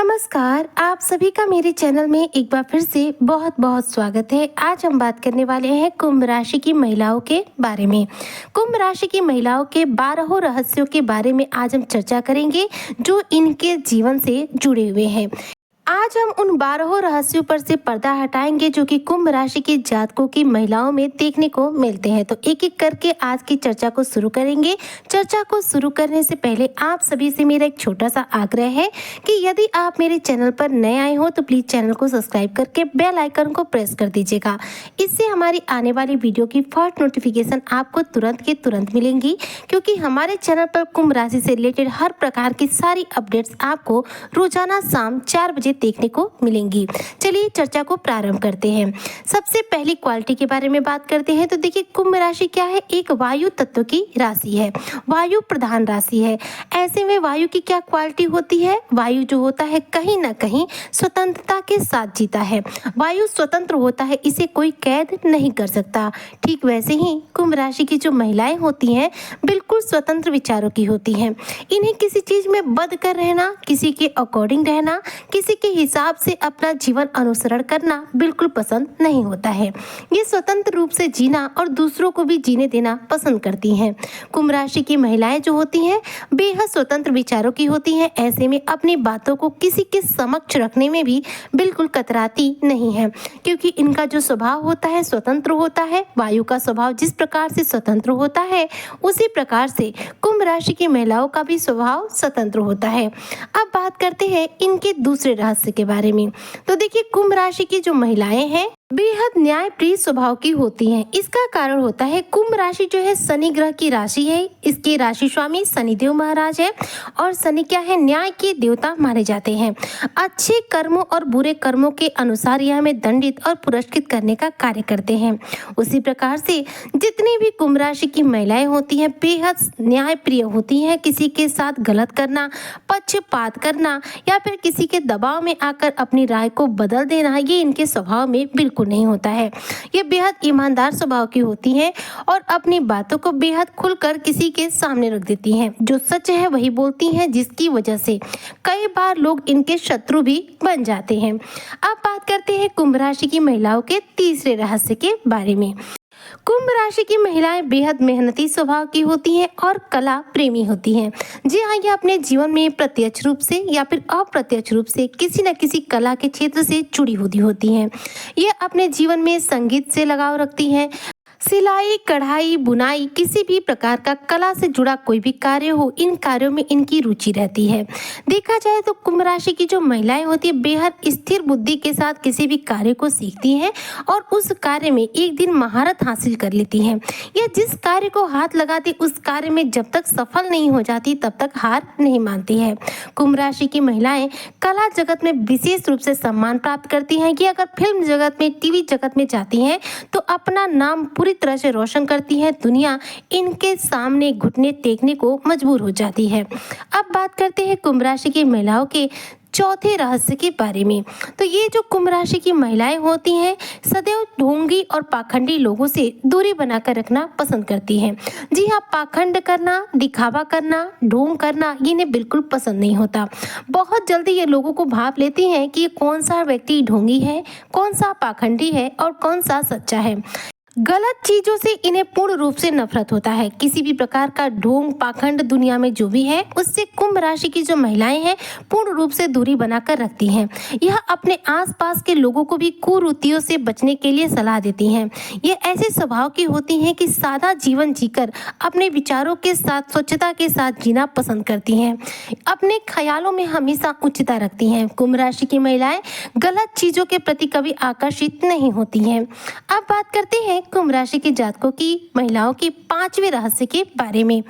नमस्कार, आप सभी का मेरे चैनल में एक बार फिर से बहुत बहुत स्वागत है। आज हम बात करने वाले हैं कुंभ राशि की महिलाओं के बारे में। कुंभ राशि की महिलाओं के 12 रहस्यों के बारे में आज हम चर्चा करेंगे जो इनके जीवन से जुड़े हुए हैं। आज हम उन 12 रहस्यों पर से पर्दा हटाएंगे जो कि कुंभ राशि के जातकों की महिलाओं में देखने को मिलते हैं। तो एक एक करके आज की चर्चा को शुरू करेंगे। चर्चा को शुरू करने से पहले आप सभी से मेरा एक छोटा सा आग्रह है कि यदि आप मेरे चैनल पर नए आए हो तो प्लीज चैनल को सब्सक्राइब करके बेल आइकन को प्रेस कर दीजिएगा। इससे हमारी आने वाली वीडियो की फर्स्ट नोटिफिकेशन आपको तुरंत के तुरंत मिलेंगी, क्योंकि हमारे चैनल पर कुंभ राशि से रिलेटेड हर प्रकार की सारी अपडेट्स आपको रोजाना शाम 4 बजे देखने को मिलेंगी। चलिए चर्चा को प्रारंभ करते हैं। सबसे पहली क्वालिटी के बारे में बात करते हैं। तो देखिए, कुंभ राशि क्या है? एक वायु तत्व की राशि है, वायु प्रधान राशि है। ऐसे में वायु की क्या क्वालिटी होती है? वायु जो होता है कहीं ना कहीं स्वतंत्रता के साथ जीता है। वायु स्वतंत्र होता है, इसे कोई कैद नहीं कर सकता। ठीक वैसे ही कुंभ राशि की जो महिलाएं होती हैं बिल्कुल स्वतंत्र विचारों की होती हैं। इन्हें किसी चीज में बंद कर रहना, किसी के अकॉर्डिंग रहना, किसी के हिसाब से अपना जीवन अनुसरण करना बिल्कुल पसंद नहीं होता है। ये स्वतंत्र रूप से जीना और दूसरों को भी जीने देना पसंद करती हैं। कुंभ राशि की महिलाएं जो होती हैं बेहद स्वतंत्र विचारों की होती हैं। ऐसे में अपनी बातों को किसी के समक्ष रखने में भी बिल्कुल कतराती नहीं है, क्योंकि इनका जो स्वभाव होता है स्वतंत्र होता है। वायु का स्वभाव जिस प्रकार से स्वतंत्र होता है उसी प्रकार से कुंभ राशि की महिलाओं का भी स्वभाव स्वतंत्र होता है। अब बात करते हैं इनके दूसरे रहस्य के बारे में। तो देखिए, कुंभ राशि की जो महिलाएं हैं बेहद न्यायप्रिय स्वभाव की होती हैं। इसका कारण होता है कुंभ राशि जो है शनि ग्रह की राशि है। इसके राशि स्वामी शनिदेव महाराज है और शनि क्या है? न्याय के देवता माने जाते हैं। अच्छे कर्मों और बुरे कर्मों के अनुसार यह हमें दंडित और पुरस्कृत करने का कार्य करते हैं। उसी प्रकार से जितनी भी कुंभ राशि की महिलाएं होती हैं बेहद न्यायप्रिय होती हैं। किसी के साथ गलत करना, पक्षपात करना या फिर किसी के दबाव में आकर अपनी राय को बदल देना, ये इनके स्वभाव में बिल्कुल नहीं होता है। ये बेहद ईमानदार स्वभाव की होती हैं और अपनी बातों को बेहद खुलकर किसी के सामने रख देती हैं। जो सच है वही बोलती हैं, जिसकी वजह से कई बार लोग इनके शत्रु भी बन जाते हैं। अब बात करते हैं कुंभ राशि की महिलाओं के तीसरे रहस्य के बारे में। कुंभ राशि की महिलाएं बेहद मेहनती स्वभाव की होती हैं और कला प्रेमी होती हैं। जी हाँ, ये अपने जीवन में प्रत्यक्ष रूप से या फिर अप्रत्यक्ष रूप से किसी न किसी कला के क्षेत्र से जुड़ी हुई होती हैं। ये अपने जीवन में संगीत से लगाव रखती हैं। सिलाई, कढ़ाई, बुनाई, किसी भी प्रकार का कला से जुड़ा कोई भी कार्य हो, इन कार्यों में इनकी रुचि रहती है। देखा जाए तो कुंभ राशि की जो महिलाएं होती है बेहद स्थिर बुद्धि के साथ किसी भी कार्य को सीखती हैं और उस कार्य में एक दिन महारत हासिल कर लेती हैं। यह जिस कार्य को हाथ लगाती उस कार्य में जब तक सफल नहीं हो जाती तब तक हार नहीं मानती है। कुंभ राशि की महिलाएं कला जगत में विशेष रूप से सम्मान प्राप्त करती हैं कि अगर फिल्म जगत में, टीवी जगत में जाती हैं तो अपना नाम पूरी तरह से रोशन करती है। दुनिया इनके सामने घुटने टेकने को मजबूर हो जाती है। अब बात करते हैं कुंभ राशि की महिलाओं के चौथे रहस्य के बारे में। तो ये जो कुंभ राशि की महिलाएं होती हैं सदैव ढोंगी और पाखंडी लोगों से दूरी बनाकर रखना पसंद करती हैं। जी हाँ, पाखंड करना, दिखावा करना, ढोंग करना ये इन्हें बिल्कुल पसंद नहीं होता। बहुत जल्दी ये लोगों को भाप लेती हैं कि ये कौन सा व्यक्ति ढोंगी है, कौन सा पाखंडी है और कौन सा सच्चा है। गलत चीजों से इन्हें पूर्ण रूप से नफरत होता है। किसी भी प्रकार का ढोंग, पाखंड दुनिया में जो भी है उससे कुंभ राशि की जो महिलाएं हैं पूर्ण रूप से दूरी बनाकर रखती हैं। यह अपने आसपास के लोगों को भी कुरीतियों से बचने के लिए सलाह देती हैं। ये ऐसे स्वभाव की होती हैं कि सादा जीवन जीकर अपने विचारों के साथ स्वच्छता के साथ जीना पसंद करती हैं। अपने ख्यालों में हमेशा उच्चता रखती हैं। कुंभ राशि की महिलाएं गलत चीजों के प्रति कभी आकर्षित नहीं होती हैं। अब बात करते हैं कुंभ राशि के जातकों की महिलाओं के पांचवें रहस्य के बारे में।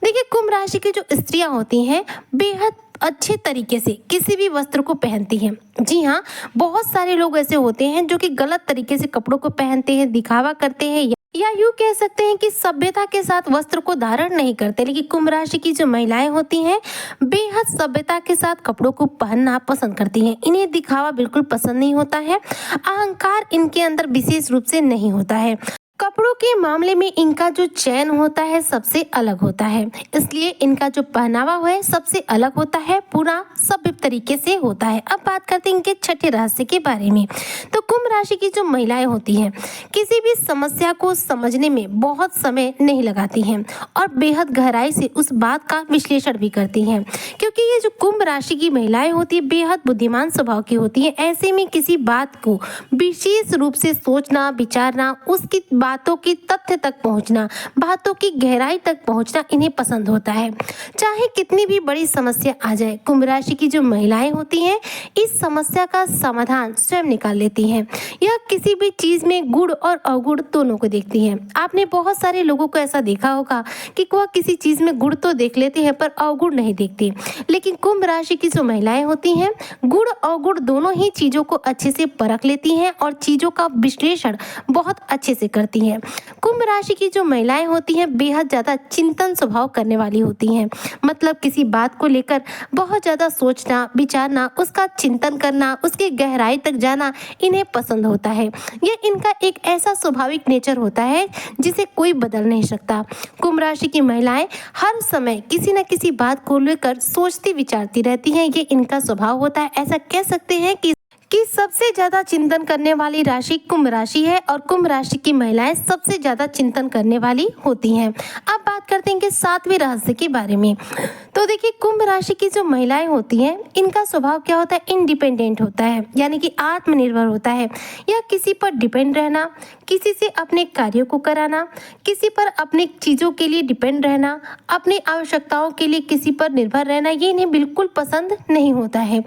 देखिए, कुंभ राशि की जो स्त्रियां होती हैं बेहद अच्छे तरीके से किसी भी वस्त्र को पहनती हैं। जी हाँ, बहुत सारे लोग ऐसे होते हैं जो कि गलत तरीके से कपड़ों को पहनते हैं, दिखावा करते हैं या यूँ कह सकते हैं कि सभ्यता के साथ वस्त्र को धारण नहीं करते। लेकिन कुंभ राशि की जो महिलाएं होती हैं बेहद सभ्यता के साथ कपड़ों को पहनना पसंद करती हैं। इन्हें दिखावा बिल्कुल पसंद नहीं होता है। अहंकार इनके अंदर विशेष रूप से नहीं होता है। कपड़ों के मामले में इनका जो चयन होता है सबसे अलग होता है, इसलिए इनका जो पहनावा है सबसे अलग होता है, पूरा सभ्य तरीके से होता है। अब बात करते हैं इनके छठे रहस्य के बारे में। तो कुंभ राशि की जो महिलाएं होती हैं किसी भी समस्या को समझने में बहुत समय नहीं लगाती हैं और बेहद गहराई से उस बात का विश्लेषण भी करती हैं, क्योंकि ये जो कुंभ राशि की महिलाएं होती है बेहद बुद्धिमान स्वभाव की होती हैं। ऐसे में किसी बात को विशेष रूप से सोचना, विचारना, उसकी बातों की तथ्य तक पहुंचना, बातों की गहराई तक पहुंचना इन्हें पसंद होता है। चाहे कितनी भी बड़ी समस्या आ जाए, कुंभ राशि की जो महिलाएं होती हैं इस समस्या का समाधान स्वयं निकाल लेती हैं। यह किसी भी चीज में गुण और अवगुण दोनों को देखती हैं। आपने बहुत सारे लोगों को ऐसा देखा होगा कि वह किसी चीज में गुण तो देख लेते हैं पर अवगुण नहीं देखते, लेकिन कुंभ राशि की जो महिलाएं होती हैं गुण अवगुण दोनों ही चीजों को अच्छे से परख लेती हैं और चीजों का विश्लेषण बहुत अच्छे से करती हैं। कुंभ राशि की जो महिलाएं होती हैं बेहद ज्यादा चिंतन स्वभाव करने वाली होती हैं, मतलब किसी बात को लेकर बहुत ज्यादा सोचना, विचारना, उसका चिंतन करना, उसकी गहराई तक जाना इन्हें पसंद होता है। यह इनका एक ऐसा स्वाभाविक नेचर होता है जिसे कोई बदल नहीं सकता। कुंभ राशि की महिलाएं हर समय किसी न किसी बात को लेकर सोचती विचारती रहती हैं, ये इनका स्वभाव होता है। ऐसा कह सकते हैं कि सबसे ज्यादा चिंतन करने वाली राशि कुंभ राशि है और कुंभ राशि की महिलाएं सबसे ज्यादा चिंतन करने वाली होती हैं। अब बात करते हैं कि सातवें रहस्य के बारे में। तो देखिए कुंभ राशि की जो महिलाएं होती हैं इनका स्वभाव क्या होता है, इंडिपेंडेंट होता है, यानी कि आत्मनिर्भर होता है। यह किसी पर डिपेंड रहना, किसी से अपने कार्यों को कराना, किसी पर अपनी चीज़ों के लिए डिपेंड रहना, अपनी आवश्यकताओं के लिए किसी पर निर्भर रहना, ये इन्हें बिल्कुल पसंद नहीं होता है।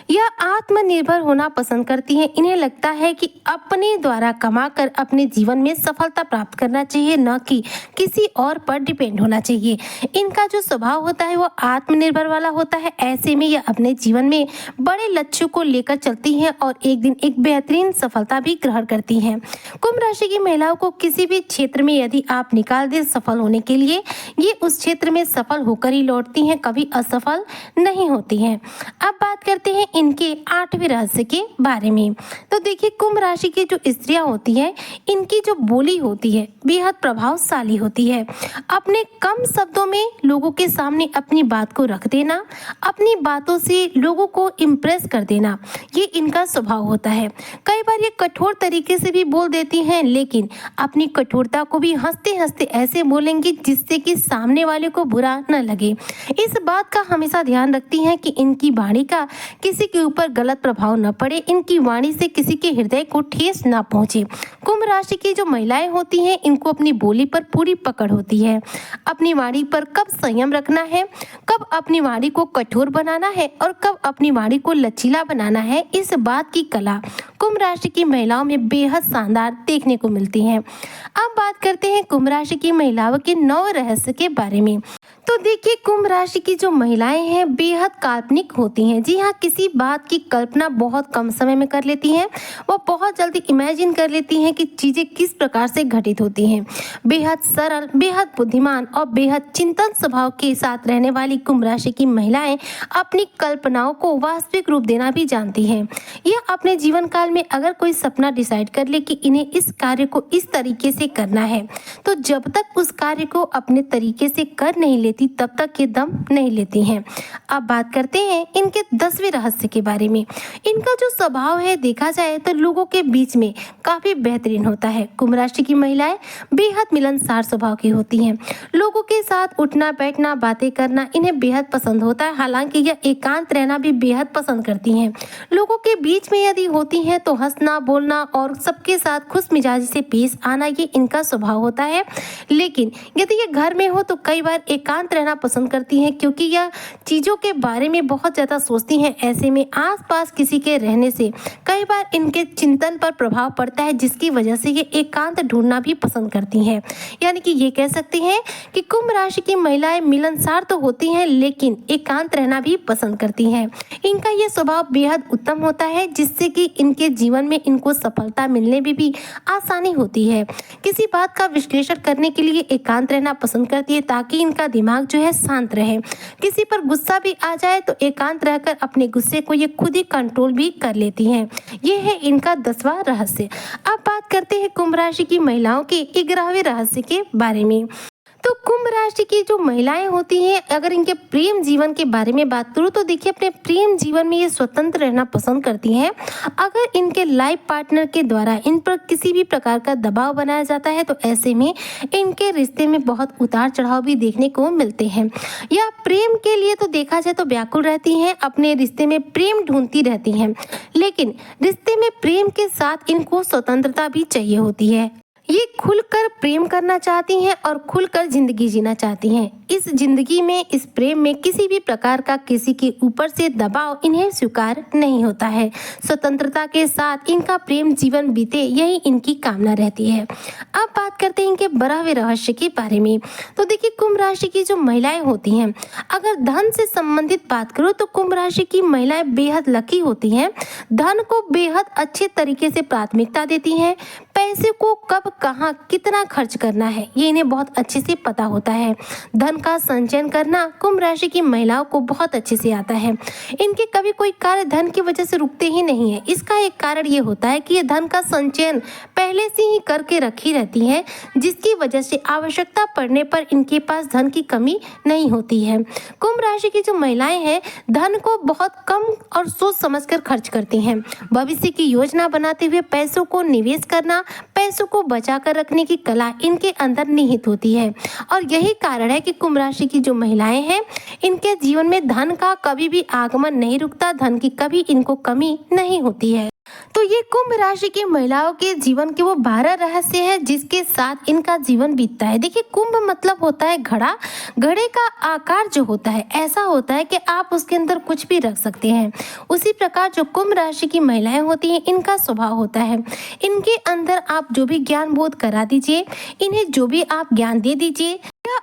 यह आत्मनिर्भर होना पसंद करती हैं। इन्हें लगता है कि अपने द्वारा कमाकर अपने जीवन में सफलता प्राप्त करना चाहिए, न कि किसी और पर डिपेंड होना चाहिए। इनका जो स्वभाव होता है वो आत्मनिर्भर वाला होता है। ऐसे में यह अपने जीवन में बड़े लक्ष्यों को लेकर चलती हैं और एक दिन एक बेहतरीन सफलता भी ग्रहण करती हैं। कुंभ राशि की महिलाओं को किसी भी क्षेत्र में यदि आप निकाल दें सफल होने के लिए, ये उस क्षेत्र में सफल होकर ही लौटती हैं, कभी असफल नहीं होती हैं। अब बात करते हैं इनके आठवें रहस्य के बारे में। तो देखिए कुंभ राशि की जो स्त्रियां होती हैं इनकी जो बोली होती है बेहद प्रभावशाली होती है। अपने कम शब्दों में लोगों के सामने अपनी बात को रख देना, अपनी बातों से लोगों को इम्प्रेस कर देना, ये इनका स्वभाव होता है। कई बार ये कठोर तरीके से भी बोल देती हैं, लेकिन अपनी कठोरता को भी हंसते हंसते ऐसे बोलेंगी जिससे कि सामने वाले को बुरा न लगे। इस बात का हमेशा ध्यान रखती हैं कि इनकी वाणी का किसी के ऊपर गलत प्रभाव न पड़े, इनकी वाणी से किसी के हृदय को ठेस न पहुंचे। कुंभ राशि की जो महिलाएं होती हैं इनको अपनी बोली पर पूरी पकड़ होती है। अपनी वाणी पर कब संयम रखना है, कब अपनी वाणी को कठोर बनाना है और कब अपनी वाणी को लचीला बनाना है, इस बात की कला कुंभ राशि की महिलाओं में बेहद शानदार देखने को मिलती है। अब बात करते हैं कुंभ राशि की महिलाओं के 9 रहस्य के बारे में। तो देखिए कुंभ राशि की जो महिलाएं हैं बेहद काल्पनिक होती हैं। जी हाँ, किसी बात की कल्पना बहुत कम समय में कर लेती हैं। वो बहुत जल्दी इमेजिन कर लेती हैं कि चीज़ें किस प्रकार से घटित होती हैं। बेहद सरल, बेहद बुद्धिमान और बेहद चिंतन स्वभाव के साथ रहने वाली कुंभ राशि की महिलाएं अपनी कल्पनाओं को वास्तविक रूप देना भी जानती हैं। यह अपने जीवन काल में अगर कोई सपना डिसाइड कर ले कि इन्हें इस कार्य को इस तरीके से करना है, तो जब तक उस कार्य को अपने तरीके से कर नहीं लेती तब तक ये दम नहीं लेती हैं। अब बात करते हैं इनके 10वें रहस्य के बारे में। इनका जो स्वभाव है देखा जाए तो लोगों के बीच में काफी बेहतरीन होता है। कुंभ राशि की महिलाएं बेहद मिलनसार स्वभाव की होती हैं। लोगों के साथ उठना बैठना, बातें करना इन्हें बेहद पसंद होता है। हालांकि यह एकांत रहना भी बेहद पसंद करती हैं। लोगों के बीच में यदि होती हैं तो हंसना, बोलना और सबके साथ खुश मिजाजी से पेश आना ये इनका स्वभाव होता है। लेकिन यदि ये घर में हो तो कई बार एकांत रहना पसंद करती हैं, क्योंकि यह चीज़ों के बारे में बहुत ज़्यादा सोचती हैं। ऐसे में आसपास किसी के रहने से कई बार इनके चिंतन पर प्रभाव पड़ता है, जिसकी वजह से ये एकांत ढूंढना भी पसंद करती हैं। यानी कि ये कह सकते हैं कि कुंभ राशि की महिलाएं मिलनसार तो होती हैं लेकिन एकांत रहना भी पसंद करती हैं। इनका ये स्वभाव बेहद उत्तम होता है, जिससे कि इनके जीवन में इनको सफलता मिलने में भी आसानी होती है। किसी बात का विश्लेषण करने के लिए एकांत रहना पसंद करती है ताकि इनका दिमाग जो है शांत रहे। किसी पर गुस्सा भी आ जाए तो एकांत रहकर अपने गुस्से को ये खुद ही कंट्रोल भी कर लेती हैं। ये है इनका 10वां रहस्य। अब बात करते हैं कुंभ राशि की महिलाओं के 11वें रहस्य के बारे में। तो कुंभ राशि की जो महिलाएं होती हैं, अगर इनके प्रेम जीवन के बारे में बात करूं तो देखिए अपने प्रेम जीवन में ये स्वतंत्र रहना पसंद करती हैं। अगर इनके लाइफ पार्टनर के द्वारा इन पर किसी भी प्रकार का दबाव बनाया जाता है तो ऐसे में इनके रिश्ते में बहुत उतार चढ़ाव भी देखने को मिलते हैं। या प्रेम के लिए तो देखा जाए तो व्याकुल रहती हैं, अपने रिश्ते में प्रेम ढूंढती रहती हैं, लेकिन रिश्ते में प्रेम के साथ इनको स्वतंत्रता भी चाहिए होती है। ये खुलकर प्रेम करना चाहती हैं और खुलकर जिंदगी जीना चाहती हैं। इस जिंदगी में, इस प्रेम में किसी भी प्रकार का किसी के ऊपर से दबाव इन्हें स्वीकार नहीं होता है। स्वतंत्रता के साथ इनका प्रेम जीवन बीते, यही इनकी कामना रहती है। अब बात करते हैं इनके 12वें रहस्य के बारे में। तो देखिए कुंभ राशि की जो महिलाएं होती हैं, अगर धन से संबंधित बात करो तो कुंभ राशि की महिलाएं बेहद लकी होती हैं। धन को बेहद अच्छे तरीके से प्राथमिकता देती हैं। पैसे को कब, कहाँ, कितना खर्च करना है, ये इन्हें बहुत अच्छे से पता होता है। धन का संचयन करना कुंभ राशि की महिलाओं को बहुत अच्छे से आता है। इनके कभी कोई कार्य धन की वजह से रुकते ही नहीं है। इसका एक कारण ये होता है कि ये धन का संचयन पहले से ही करके रखी रहती है, जिसकी वजह से आवश्यकता पड़ने पर इनके पास धन की कमी नहीं होती है। कुंभ राशि की जो महिलाएं हैं, धन को बहुत कम और सोच समझकर खर्च करती हैं। भविष्य की योजना बनाते हुए पैसों को निवेश करना, पैसों को बचा कर रखने की कला इनके अंदर निहित होती है। और यही कारण है कि कुंभ राशि की जो महिलाएं हैं, इनके जीवन में धन का कभी भी आगमन नहीं रुकता, धन की कभी इनको कमी नहीं होती है। तो ये कुंभ राशि की महिलाओं के जीवन के वो 12 रहस्य हैं जिसके साथ इनका जीवन बीतता है। देखिए कुंभ मतलब होता है घड़ा। घड़े का आकार जो होता है ऐसा होता है कि आप उसके अंदर कुछ भी रख सकते हैं। उसी प्रकार जो कुंभ राशि की महिलाएं होती हैं, इनका स्वभाव होता है, इनके अंदर आप जो भी ज्ञान बोध करा दीजिए, इन्हें जो भी आप ज्ञान दे दीजिए,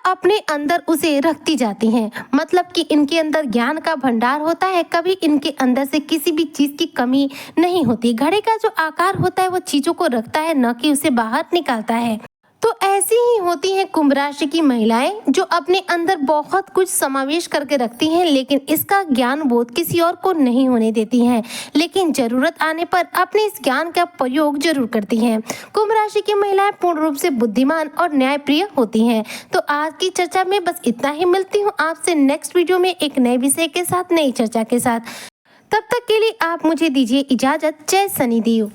अपने अंदर उसे रखती जाती हैं। मतलब कि इनके अंदर ज्ञान का भंडार होता है, कभी इनके अंदर से किसी भी चीज की कमी नहीं होती। घड़े का जो आकार होता है वो चीजों को रखता है, न कि उसे बाहर निकालता है। तो ऐसी ही होती हैं कुंभ राशि की महिलाएं जो अपने अंदर बहुत कुछ समावेश करके रखती हैं, लेकिन इसका ज्ञान बोध किसी और को नहीं होने देती हैं, लेकिन जरूरत आने पर अपने इस ज्ञान का प्रयोग जरूर करती हैं। कुंभ राशि की महिलाएं पूर्ण रूप से बुद्धिमान और न्यायप्रिय होती हैं। तो आज की चर्चा में बस इतना ही। मिलती हूँ आपसे नेक्स्ट वीडियो में एक नए विषय के साथ, नई चर्चा के साथ। तब तक के लिए आप मुझे दीजिए इजाजत। जय शनिदेव।